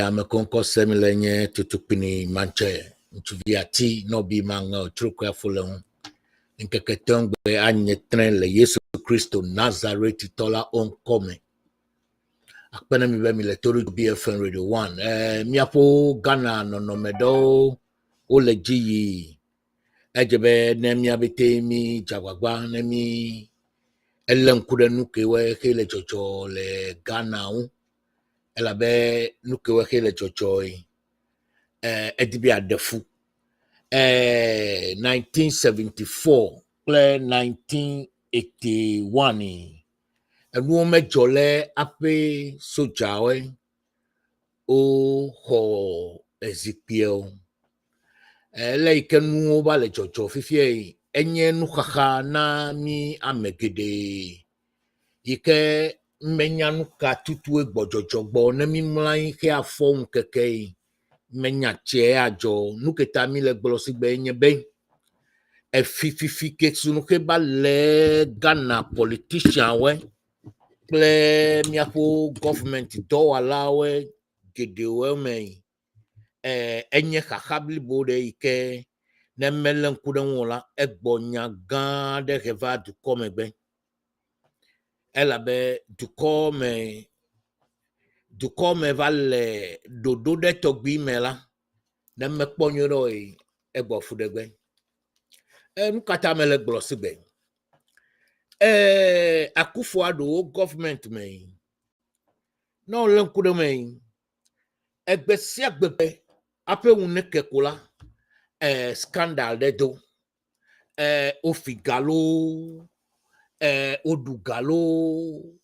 amekonko semilenye tutupini manche ntuviati no bi manga trukwa fulon nkeketongbe anye tren le Yesu Kristo Nazareth tola onkome akpena mi be mi le toru BFM Radio 1 miapo Ghana no medo o le ji ejebe ne miabete mi jagwagwa ne mi elenkure nukewe hele chocho le Ghana u elabe nukewe hele chochoi edibi adefu 1974 ple 1981 enu mejole ape sojawe o ho ezikpiel le ikenu ba le chocho fifie enye nu khaha na mi amegede ike menyanu ka tutu egbojojogbo na mi mlan ke afo nkeke menya che ajo nuketa mi le gbolosigbe enye be efififi kesunu ke ba le Ghana politician we ple miapo government do alawe gede we me enye khabli bode ike na melen kudenwola egbonya gan de reva du komegbe elabe du come va le dodo de togbi mela na mekponyoro egbo fudegbe nkata mele glosigbe Akufo-Addo government me no lenkude me egbesi agbebe ape wune kekola scandal de do ofigalo odugalo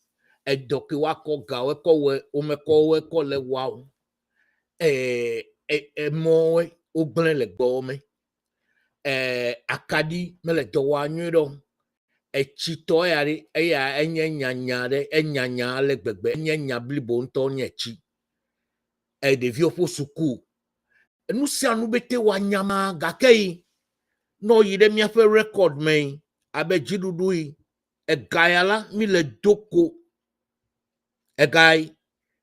edoke wako gawe kowe omekowe kole wow mowe ogble le gbome akadi mele dowa nyiro echito yari eya enye nyanyare enyanya le gbegbe enye nyablibo nto nyechi devi opo suku enu si anu bete wa nyama gakei no yide mi afa record me abe jidudu yi egayala mi le doko egay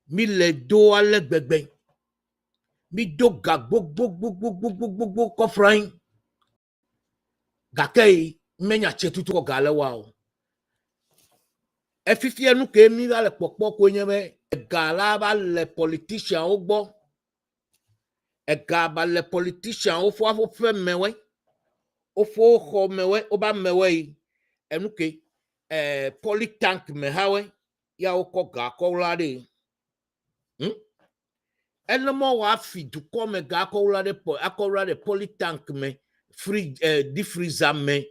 mi le do ale gbegbe mi do ga gbogbo kofrain gakei menya chetutu ko gale wa efifie nu ke mi ba le popo ko nyebe egala ba le politician ogbo egaba le politician o fo afo fe mewe o fo ho mewe o ba mewe enuke polytank me hawe ya o ko ga ko lade enemo wa fi du ko me ga ko lade polytank me free di freezer me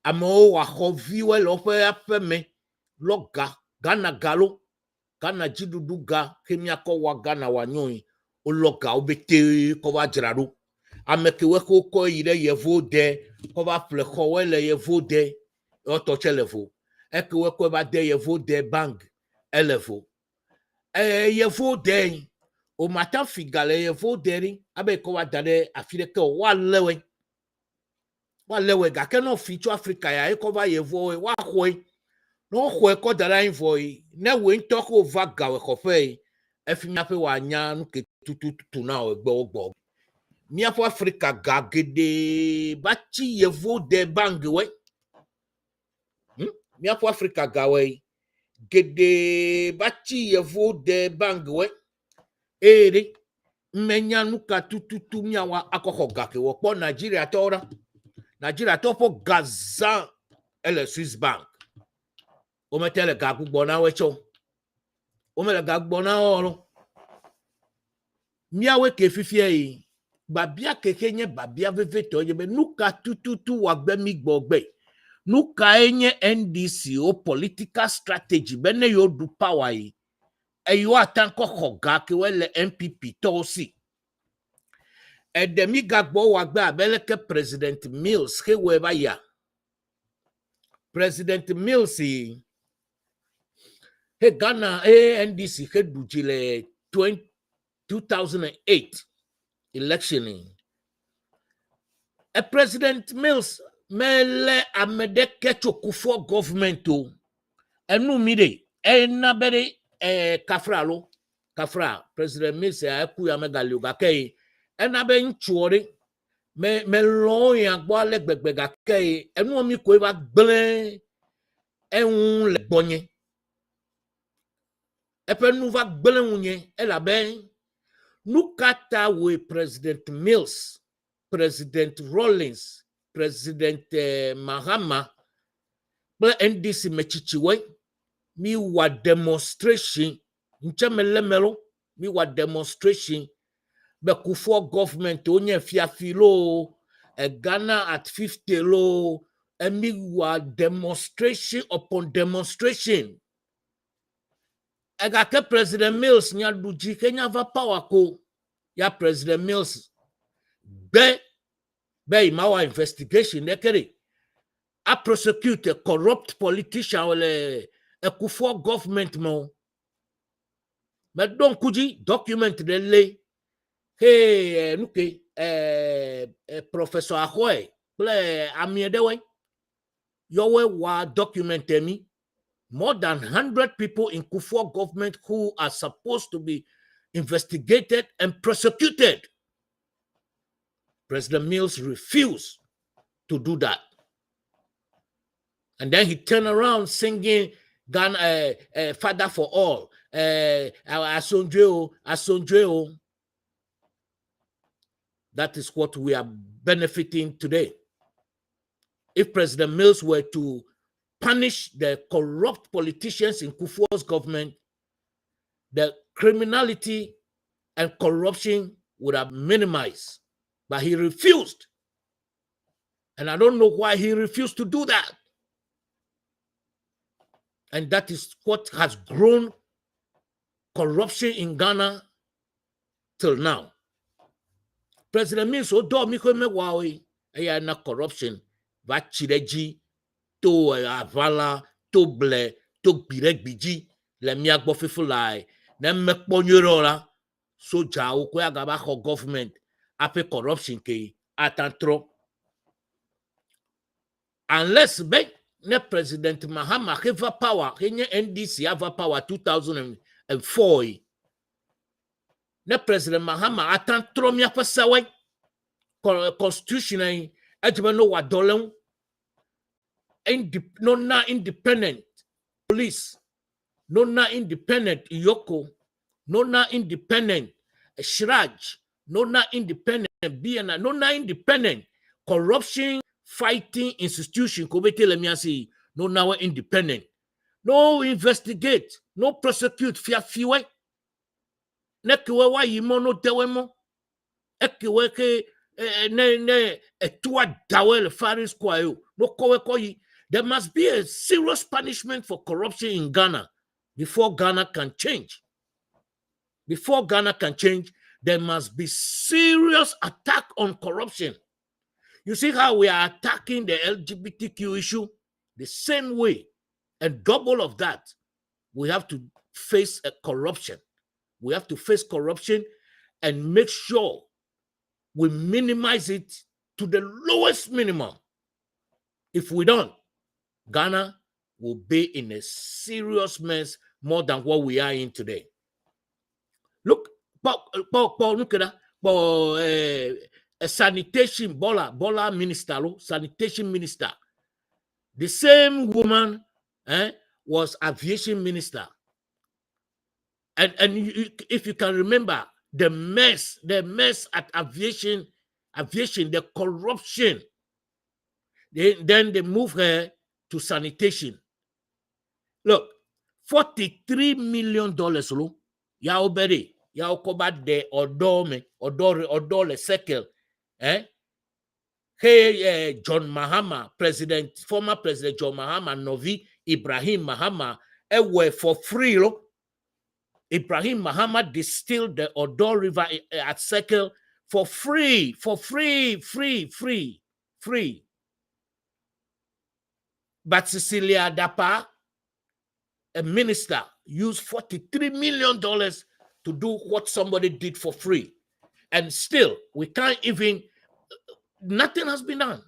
amo wa ho viwe lo fe ape me loga Ghana galo Ghana jidudu ga kemia ko wa Ghana wa nyon o loga obete ko wa jraro amekewe ko ire yevo de ko ba ple ko we le yevo de o to chelevo ekewe ko ba de yevo de bang elevo yevo de o mata figale yevo de ri abe ko wa dale afire ke wa lewe ga ke no feature Africa ya e ko ba yevo wa hoi no hoi ko dala info ne we ntok over gawe ko fe efimia pe wa nya nu ke tutu na ogbo mi afọ Africa gagede bachi yevo de bangwe mi afọ Africa gawe gede bachi yevo de bangwe ere mmenya nuka tututu miawa akoko gake wopo Nigeria to po Gaza ele Swiss bank o metele gagbo na wecho o mele gagbo na oro miawe ke fifie babia kekenye babia veveto yebe nuka tututu wagbe migbogbe nuka enye NDC o political strategy bene yo du power yi eyo atanko hoga ke wele MPP to si edemi gagbo wagbe abeleke President Mills ke weba ya President Mills he Ghana NDC ke dujile 2008 election President Mills mele amedeke chokufo government enu mire enabere kafralo kafra President Mills aku ya megalio gakei ena be nchuori me lon ya gbo ale gbegbe gakei enu mi ko ba gble ehun le gbonye epe nu va gble unye ela ben nu kata we President Mills, President Rawlings, President Mahama ble NDC mechichiwe mi wa demonstration nchemelemelo mi wa demonstration be kufo government onye fiafilo Ghana at 50 lo mi wa demonstration upon demonstration ega ke President Mills nya duji Kenya va power ko ya President Mills be imawa investigation nekere a prosecute a corrupt politician ole ekufo government mo me don kuji document de le hey nuke Professor Ahoy ple amiedewe yowe wa document me more than 100 people in Kufuor government who are supposed to be investigated and prosecuted. President Mills refused to do that. And then he turned around singing Ghana, Father for All, Asonjeo, Asonjeo. That is what we are benefiting today. If President Mills were to punish the corrupt politicians in Kufuor's government, the criminality and corruption would have minimized. But he refused. And I don't know why he refused to do that. And that is what has grown corruption in Ghana till now. President Mills odo mi ko me wawe eya na corruption va chireji to avala to ble to biregbiji le mi agbo fifulai na mekponyoro la soja o ko agaba ho government ape corruption ke atantro unless be ne President Mahama have power kenye NDC have power 2004 ne President Mahama atantro mi apasawe constitution ejebe no wa dolon no na independent police, no na independent Yoko, no na independent Shraj, no na independent BNI, no na independent corruption fighting institution no na independent, no investigate, no prosecute fiafiwe nekiwe wa yimo no tewemo ekiwe ke ne etua dawel faris kwayo no kowe koyi. There must be a serious punishment for corruption in Ghana before Ghana can change. Before Ghana can change, there must be serious attack on corruption. You see how we are attacking the LGBTQ issue? The same way, and double of that, we have to face a corruption. We have to face corruption and make sure we minimize it to the lowest minimum. If we don't, Ghana will be in a serious mess more than what we are in today. Look, look at that. A sanitation Bola minister, sanitation minister. The same woman was aviation minister. And if you can remember the mess at aviation, the corruption. Then they move her to sanitation. Look, $43 million. Ya obere, ya okoba de odor le sekel. Hey, John Mahama, former President John Mahama, Novi Ibrahim Mahama, were for free. Ibrahim Mahama distilled the Odor River at Sekel for free. But Cecilia Dapa, a minister, used $43 million to do what somebody did for free. And still, we can't even, nothing has been done.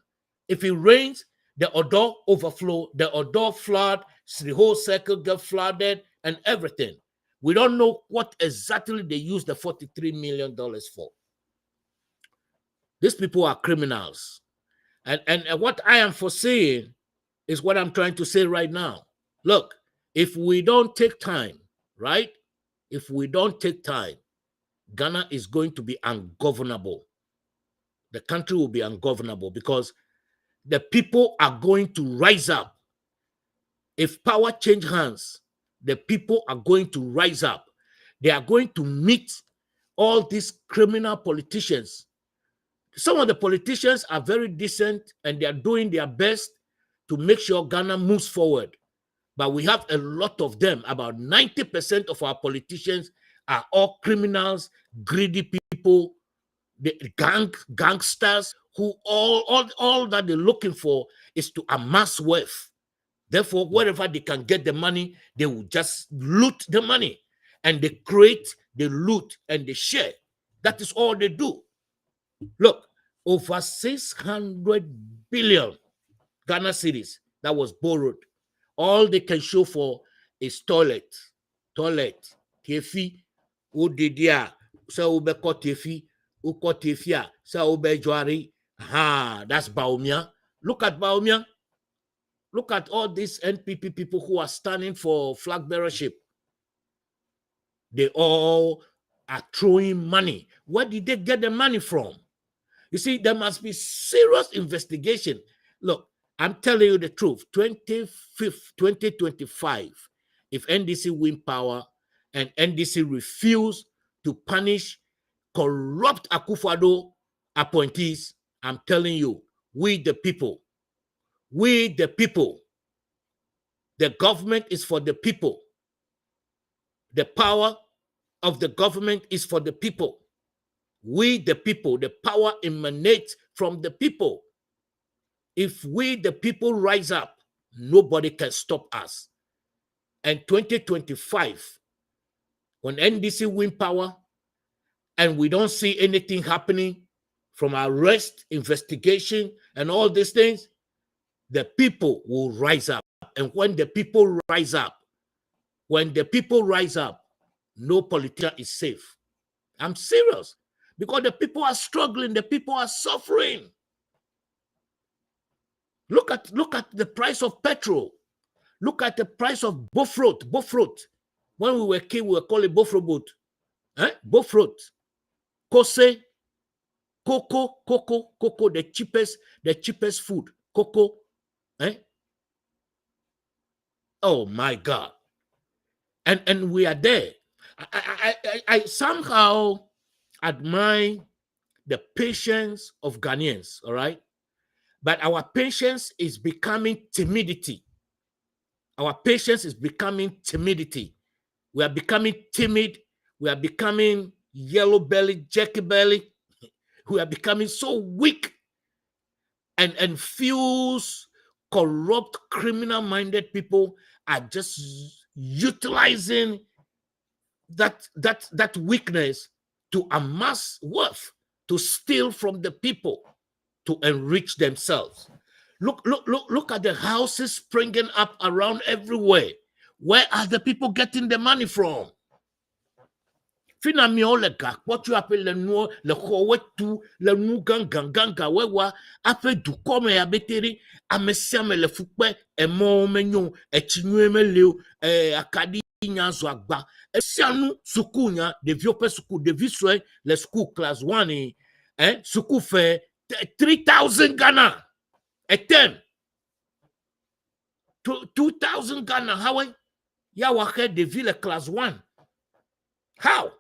If it rains, the Odor overflow, the Odor flood, the whole circle get flooded and everything. We don't know what exactly they use the $43 million for. These people are criminals. And what I am foreseeing is what I'm trying to say right now. Look, if we don't take time, right? If we don't take time, Ghana is going to be ungovernable. The country will be ungovernable because the people are going to rise up. If power change hands, the people are going to rise up. They are going to meet all these criminal politicians. Some of the politicians are very decent and they are doing their best to make sure Ghana moves forward. But we have a lot of them. About 90% of our politicians are all criminals, greedy people, the gangsters who all that they're looking for is to amass wealth. Therefore, wherever they can get the money, they will just loot the money. And they create, they loot, and they share. That is all they do. Look, over 600 billion Ghana cedis that was borrowed. All they can show for is toilet, tefi, udidia, so ubeko tefi, uko tefia, so ube jwari. That's Baumia. Look at Baumia. Look at all these NPP people who are standing for flag bearership. They all are throwing money. Where did they get the money from? You see, there must be serious investigation. Look, I'm telling you the truth. 2025, if NDC win power and NDC refuse to punish corrupt Akufo-Addo appointees, I'm telling you, we the people, the government is for the people. The power of the government is for the people. We, the people, the power emanates from the people. If we, the people, rise up, nobody can stop us. And 2025, when NDC win power and we don't see anything happening from arrest, investigation, and all these things, the people will rise up. And when the people rise up, no politician is safe. I'm serious. Because the people are struggling, the people are suffering. Look at the price of petrol. Look at the price of bofrot. When we were kids, we were calling bofrobot. Bofrot. Kose, cocoa, the cheapest food. Cocoa. Oh my God. And we are there. I somehow admire the patience of Ghanaians, all right? But our patience is becoming timidity. Our patience is becoming timidity. We are becoming timid. We are becoming yellow belly, jerky belly. We are becoming so weak and fuse corrupt, criminal-minded people are just utilizing that weakness to amass wealth, to steal from the people, to enrich themselves. Look at the houses springing up around everywhere. Where are the people getting the money from? Finalement, what you appelle le kowetu, le nou ganga, wewa, ape du kome ya beteri, amesiame le fukwe, emo menyon, chinwe me leo, akadi nyanzo agba. Esianu suku nya, de viope suku, de viswe, le suku class 1, suku fe 3,000 Ghana. Etem. 2,000 Ghana, how? Ya wake de ville class 1. How?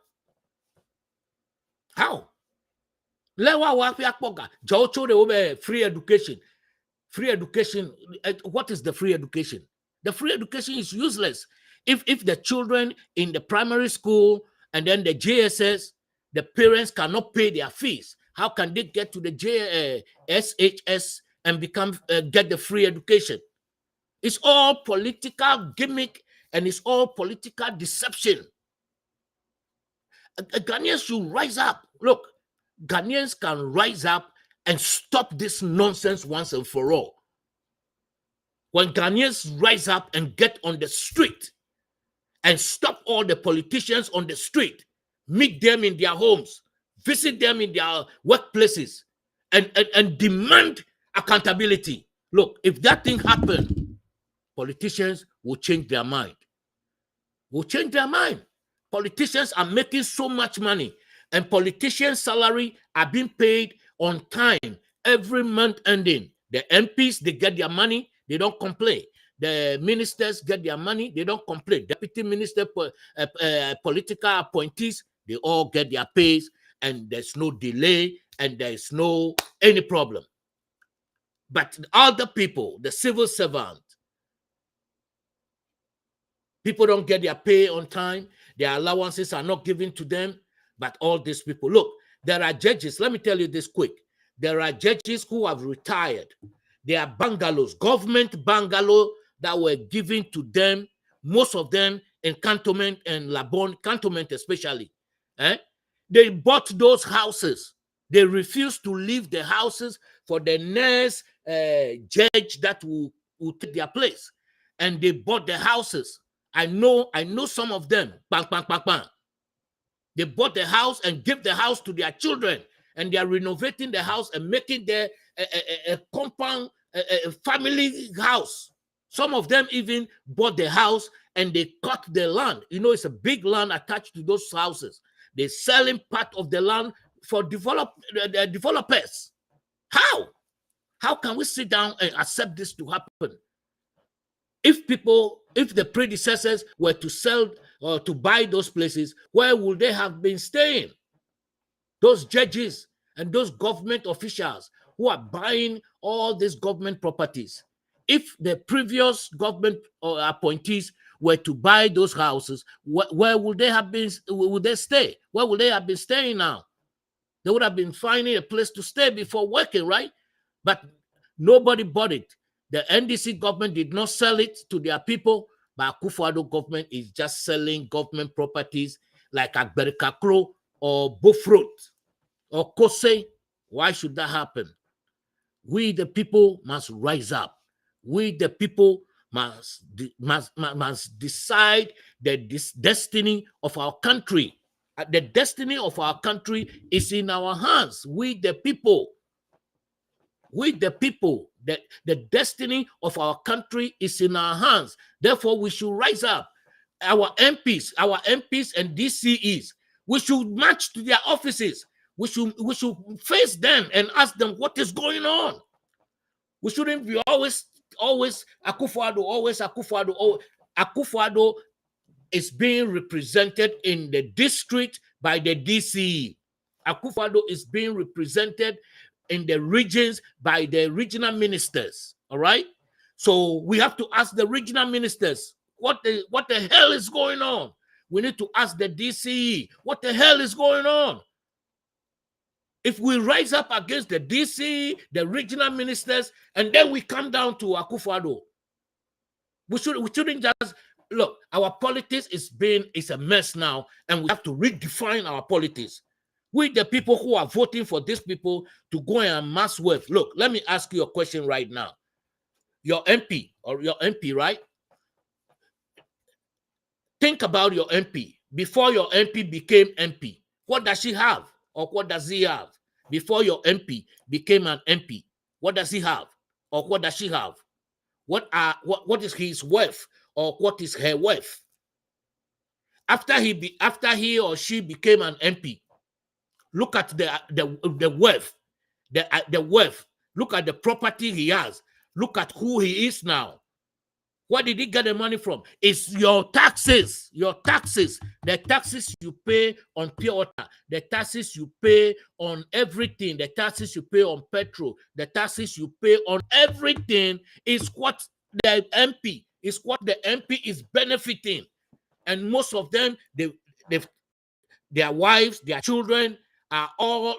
Lewa wapi akpoga. Jaucho de obe free education. Free education. What is the free education? The free education is useless. If the children in the primary school and then the JSS, the parents cannot pay their fees, how can they get to the SHS and get the free education? It's all political gimmick and it's all political deception. Ghanaians should rise up. Look, Ghanaians can rise up and stop this nonsense once and for all. When Ghanaians rise up and get on the street and stop all the politicians on the street, meet them in their homes, visit them in their workplaces, and demand accountability. Look, if that thing happened, politicians will change their mind. Politicians are making so much money, and politicians' salary are being paid on time every month ending. The MPs, they get their money, they don't complain. The ministers get their money, they don't complain. Deputy minister, political appointees, they all get their pays, and there's no delay, and there's no any problem. But other people, the civil servant, people don't get their pay on time. Their allowances are not given to them. But all these people, look, there are judges. Let me tell you this quick. There are judges who have retired. There are bungalows, government bungalows that were given to them, most of them in Cantonment and Labon, Cantonment especially. They bought those houses. They refused to leave the houses for the next judge that will take their place. And they bought the houses. I know some of them. Bang, bang, bang, bang. They bought the house and gave the house to their children, and they are renovating the house and making their a compound, a family house. Some of them even bought the house and they cut the land. You know, it's a big land attached to those houses. They're selling part of the land for developers. How? How can we sit down and accept this to happen? If the predecessors were to sell or to buy those places, where would they have been staying? Those judges and those government officials who are buying all these government properties, if the previous government appointees were to buy those houses, where would they have been? Would they stay? Where would they have been staying now? They would have been finding a place to stay before working, right? But nobody bought it. The NDC government did not sell it to their people, but Akufo-Addo government is just selling government properties like Agberikakro or Bofrot or Kose. Why should that happen? We, the people, must rise up. We, the people, must decide the destiny of our country. The destiny of our country is in our hands. We, the people. We, the people, the destiny of our country is in our hands. Therefore, we should rise up. Our MPs and DCEs, we should march to their offices. We should face them and ask them what is going on. We shouldn't be always Akufo-Addo, always Akufo-Addo. Oh, Akufo-Addo is being represented in the district by the DCE. Akufo-Addo is being represented in the regions by the regional ministers. All right. So we have to ask the regional ministers, what the hell is going on? We need to ask the DCE, what the hell is going on? If we rise up against the DCE, the regional ministers, and then we come down to Akufo-Addo, we shouldn't just look. Our politics is a mess now, and we have to redefine our politics. We, the people who are voting for these people to go and amass wealth. Look, let me ask you a question right now. Your MP, right? Think about your MP. Before your MP became MP, what does she have? Or what does he have? Before your MP became an MP, what does he have? Or what does she have? What is his wealth? Or what is her wealth? After he or she became an MP, look at the wealth, the wealth. Look at the property he has. Look at who he is now. Where did he get the money from? It's your taxes. Your taxes. The taxes you pay on pure water. The taxes you pay on everything. The taxes you pay on petrol. The taxes you pay on everything is what the MP is benefiting. And most of them, their wives, their children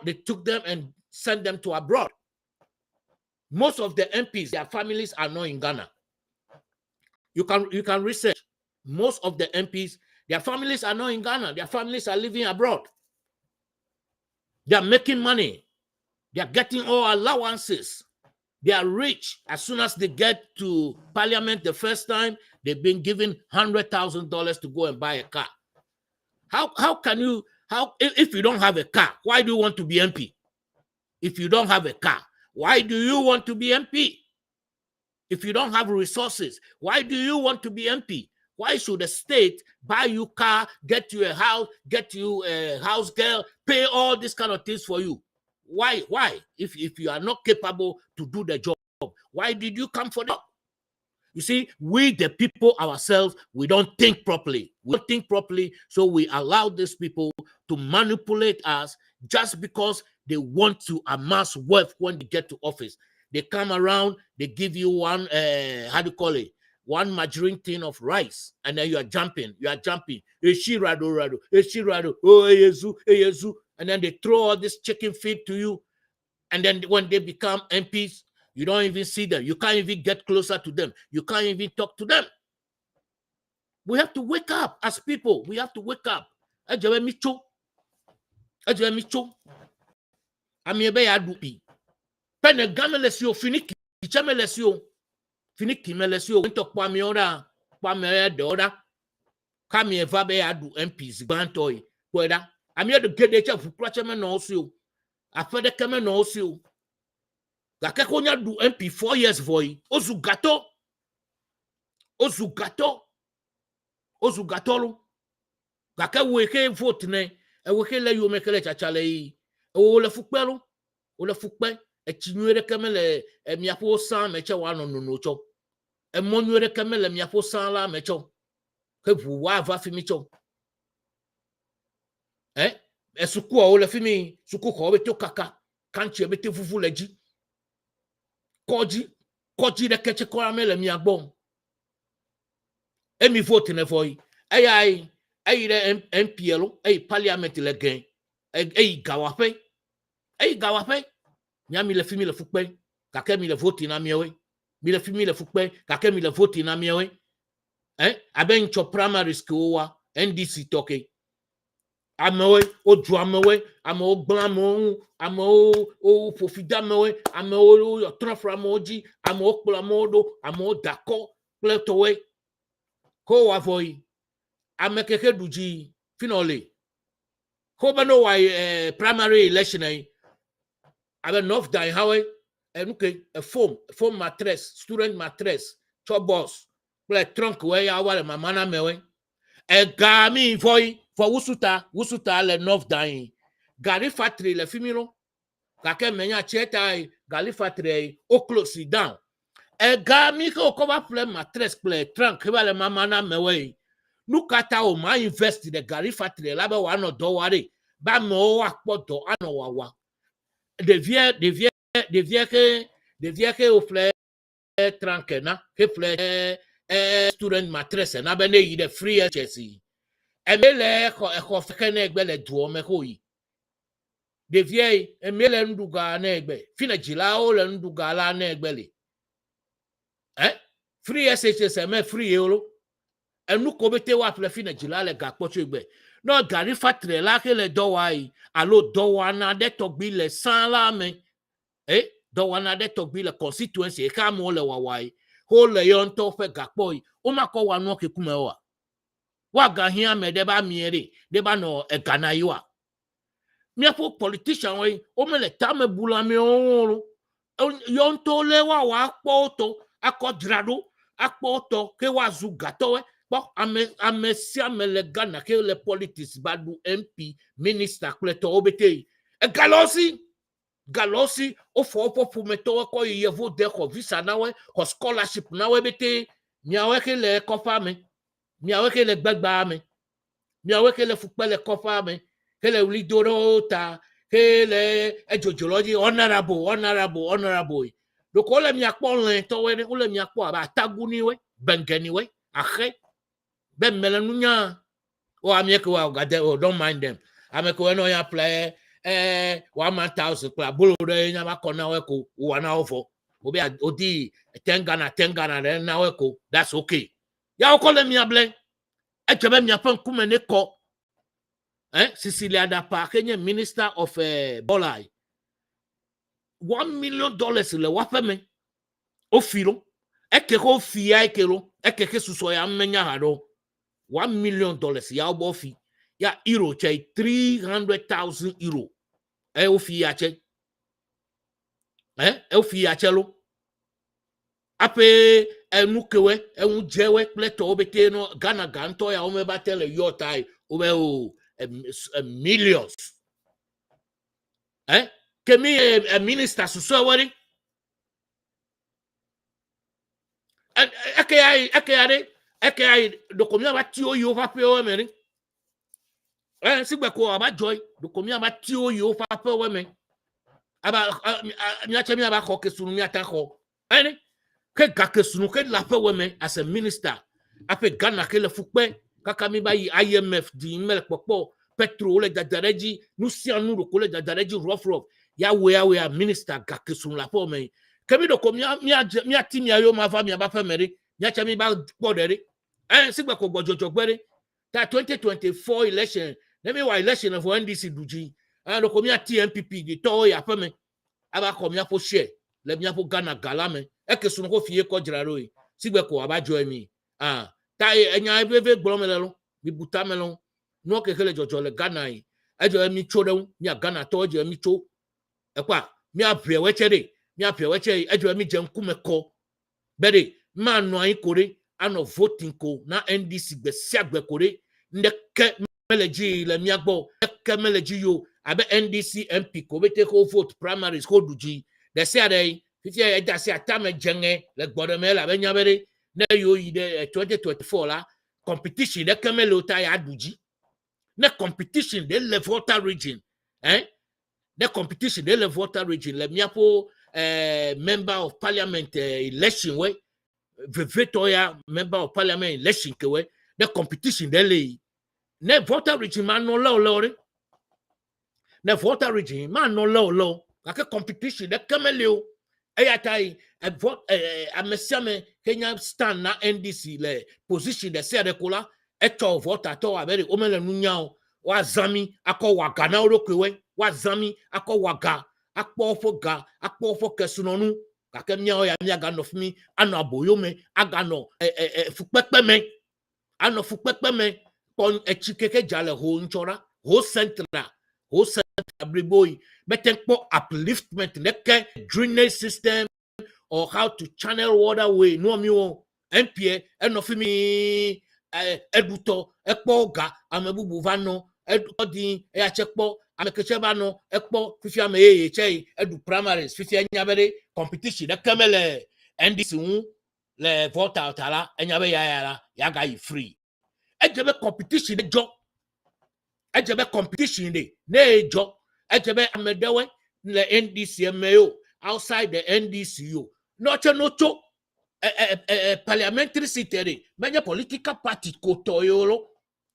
they took them and sent them to abroad. Most of the MPs, their families are not in Ghana. You can research. Most of the MPs, their families are not in Ghana. Their families are living abroad. They are making money. They are getting all allowances. They are rich. As soon as they get to parliament the first time, they've been given $100,000 to go and buy a car. How can you, if you don't have a car, why do you want to be MP? If you don't have a car, why do you want to be MP? If you don't have resources, why do you want to be MP? Why should the state buy you a car, get you a house, get you a house girl, pay all these kind of things for you? Why? If you are not capable to do the job, why did you come for that? You see, we the people ourselves, we don't think properly. We don't think properly, so we allow these people to manipulate us just because they want to amass wealth when they get to office. They come around, they give you one, one margarine tin of rice, and then you are jumping. Eshirado, oh, Yezu. And then they throw all this chicken feed to you. And then when they become MPs, you don't even see them. You can't even get closer to them. You can't even talk to them. We have to wake up as people. We have to wake up. Ejewemicho. Amiebe ya dupi. Pene game lesio finiki. Ichame lesio. Finiki me lesio. Wento kwa miora. Kwa me deoda. Kami evabe ya du MPs. Bantoi. Kweda. Amie de gede cha fukrache me no osio. Afede keme no osio. Gake konya du MP 4 years voy. Ozugato lo. Gake weke vote ne. E weke le yo mekele chachale yi. O le fukpelo. O le fukpe. E chinuere keme le miapo san meche wano no cho. E monuere keme le miapo san la mecho. Ke vuwa va fi micho. E suku o le fi mi. Suku ko beto kaka. Kanchi e bete fufu leji. Koji de keche kwa me le miagbon. Emi vote ne voy. Ayi de MPL, parliament le gen. Gawape. Nyami le fimi le fukpe. Kake mi le vote na miewe. Mi le fimi le fukpe. Kake mi le vote na miewe. Aben cho primary school wa. NDC toke. Amewe, o dro amewe, amo gban amo o profida amewe, amo yo transfer amoji, amo kpla modo, amo dako, pletowe. Ko wa voy. Amekeke duji finally. Ko bano wa primary election ai. Abe North Dine hawe, enuke a form mattress, student mattress, chop boss, ple trunk we ya wale mamana mewe. E gami voy. For Wusuta le North Dine. Gari factory le fimiro. Kake menya cheta Gari factory o close down. E gami ko cover play mattress play trunk keba le mamana mewe. Nukata o ma invest the Gari factory labe wano do wari. Ba mo akpo do ano wawa. De vie ke o play trunk na ke play student mattress na be ne yi de free HSC. Emele ko fekene egbe le duo me ko yi. De vie emele nduga na egbe. Fina jila o le nduga la na egbe le. Free SHS me free euro. Enu ko bete wa ple fina jila le ga pocho egbe. No Gari factory la ke le do wa yi. Alo do wa na de togbi le san la me. Do wa na de togbi le constituency e ka mo le wa wa yi. Ho le yon to fe ga po yi. O ma ko wa no ke kume wa. Waga hia me deba miere deba no egana yiwa miapo politician we o mele tame bula mi onro yon to le wa akpoto akodrado akpoto ke wa zugato we bo amesia mele gana ke le politics badu MP minister kleto obete galosi o fo popu meto ko yevo de ko visa na we ko scholarship na we bete miawe ke le kofa me miawe ke le gbagba me miawe ke le fukpe le kofa me ke le lidoro ta ke le ejojoloji honorable donc ole mi akpo len to we ole mi akpo aba taguni we bengeni we ahe be melenunya o amie ke wa gade o don't mind them ameke we no ya play 1,000 kla bolo de nya ba kona we ko wa na ofo obi odi 10 Ghana na we ko that's okay. Ya okole mi able echebe mi apan kume ne ko Cecilia Dapa kenye minister of Bolai $1 million le wafe me o filo eke ko fia ekelo ekeke suso ya menya hado $1 million ya obofi ya euro che 300,000 euro ofi ya che ofi ya chelo ape enukewe enjewe pleto obete no Ghana ganto ya omeba tele yotai obe o millions kemi a minister suso wari ekeyare dokomia ba ti oyo fa pe o meri sigbe ko aba joy dokomia ba ti oyo fa pe o me aba mi aba ko kesunu mi atako ke gakesunu ke la pe o me as a minister ape Ghana ke le fukpe kaka mi ba yi IMF di mel popo petrol le dadareji nu si anu ro ko le dadareji rough ya we a minister gakesunu la pe o me kemi dokomia mi ati mi ayo ma fa mi aba pe meri nyacha mi ba gbodere sigba ko gbojojo gbere ta 2024 election let me wa election for NDC duji and ko mi TNPP di to ya pe me aba ko mi apo share le mi apo Ghana gala me ke sunu ko fie ko jiraro yi sigba ko abajo mi ta enya eveve gboro me lo mi buta me lo no ke kele jojo le Ghana yi ejo mi chodo mi Ghana to je mi cho kwa mi abie wechere ejo mi je nkume ko bere manu ayi kore ano voting ko na NDC be siagbe kore ndeke meleji le miagbo ndeke meleji yo abe NDC MP ko be take vote primaries ko duji de say dey fiti e da say atame jenge le gboro me la be nyabere na yo yi de 2024 la competition de kemele ota ya duji na competition de le voter region the competition de le voter region le miapo member of parliament election we Vetoya member of parliament election kewe the competition de le ne voter region man no law ne voter region man no law like competition de kameleo ayatai a vote a mesiame Kenya stand na NDC le position de se de kola eto voter to abere omele nunyao wa zami akọ waga na orokewe wa zami akọ waga akpọ ofo kesunonu kake mia ya mia ga no fimi ano aboyome aga no fukpepe me pon echikeke jale ho nchora ho central briboy betenpo upliftment neke drainage system or how to channel water way no mi o mpie eno fimi eduto ekpo ga amebubu vano edodi eachekpo amekecheba no ekpo fifi ame chei edu primaries fifi enyabere competition de kemele NDC le vote out ala enyabe ya ga free ejebe competition de jo ejebe competition de na jo ejebe amedewe le NDC meo outside the NDC yo no parliamentary seat many political party kotoyolo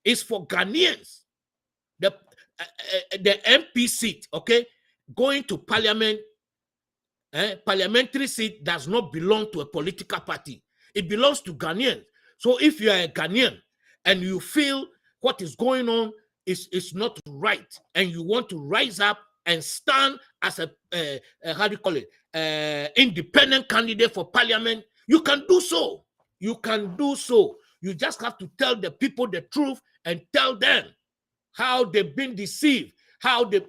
is for Ghanaians. The MP seat, okay, going to parliament, parliamentary seat does not belong to a political party. It belongs to Ghanaians. So if you are a Ghanaian and you feel what is going on is not right, and you want to rise up and stand as a how do you call it, independent candidate for parliament, you can do so. You can do so. You just have to tell the people the truth and tell them how they've been deceived, how they've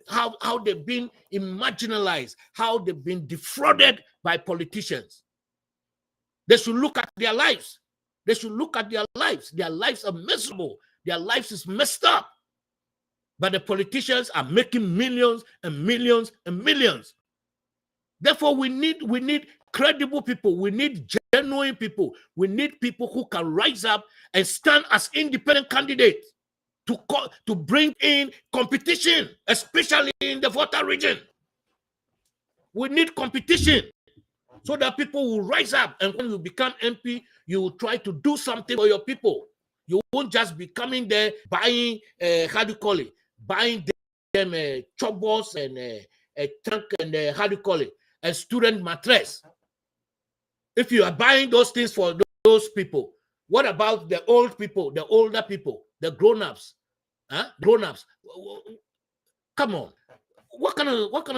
been marginalized, how they've been defrauded by politicians. They should look at their lives. They should look at their lives. Their lives are miserable. Their lives is messed up. But the politicians are making millions and millions and millions. Therefore, we need credible people. We need genuine people. We need people who can rise up and stand as independent candidates to bring in competition, especially in the voter region. We need competition so that people will rise up, and when you become MP, you will try to do something for your people. You won't just be coming there buying, how do you call it, buying them chobos and a trunk and how do you call it, a student mattress. If you are buying those things for those people, what about the old people, the older people, the grown-ups? Grown-ups. Come on. What kind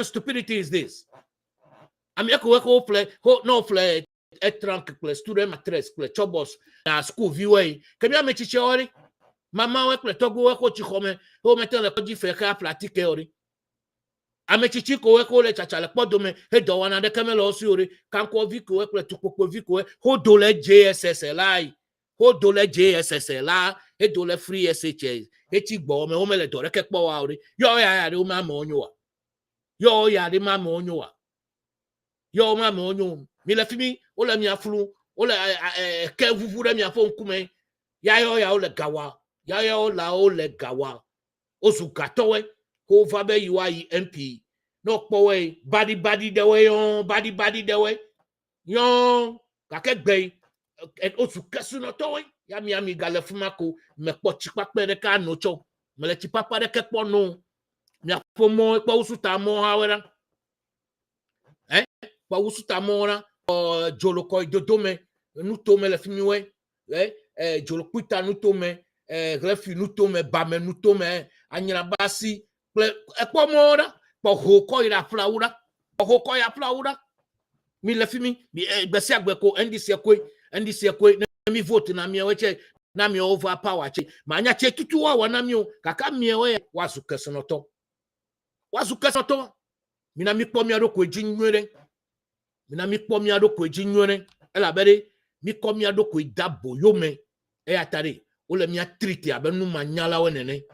of stupidity is this? I'm no etrank kple student matres kple chobos na school viwe ke mi amechiche ori mama we kple togo we ko chixome ho meten le kodji fe ka pratique ori amechichi ko we ko le chacha le podome he do wana de kemelo osi ori kanko vi ko we kple tukpokpo vi ko we ho do le JSS lai ho do le JSS la he do le free SHS he chi gbo me ho me le do re ke po wa ori yo ya re o ma mo onyo wa yo ya re ma mo onyo wa yo ma mo onyo mi le fimi o le mi aflu o le ke vuvu re mi afo nkume ya yo ya o le gawa ya yo la o le gawa o su gatowe ko va be ioyaejmeo no powe badi de we yon badi de we yon ka ke gbe o su kesu no to we ya mi gale fuma ko me po chipa pe de ka no cho me le chipa pa de ke po no mi afo mo po usu ta mo ha wera pa usu ta mo ra jolo ko dodo me nu to me le fimi we jolo kuita nu to me refi nu to me ba me nu to me anyira basi ekpo mo ra po ho ko ira flaura ho ko ya flaura mi le fimi gbesi agbeko ndc ekwe na mi vote na mi weche na mi over power che ma anya che tutu wa na mi o kaka mi we wasu kesonoto mi na mi po mi ado ko ejinwere ela bere mi ko mi ado ko idabo yo me atare o le mi treat abenu manyala we nene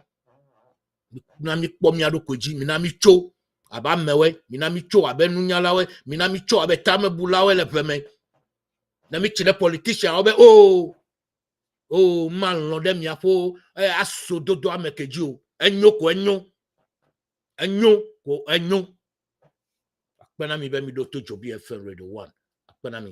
na mi po mi ado ko ji mi na mi cho aba mewe mi na mi cho abenu nyala we mi na mi cho abeta me bulawe le peme na mi chile politician obe man lo dem ya fo asododo amekeji o enyo akpena mi be mi do to DZOBIFMRADIO1 akpena mi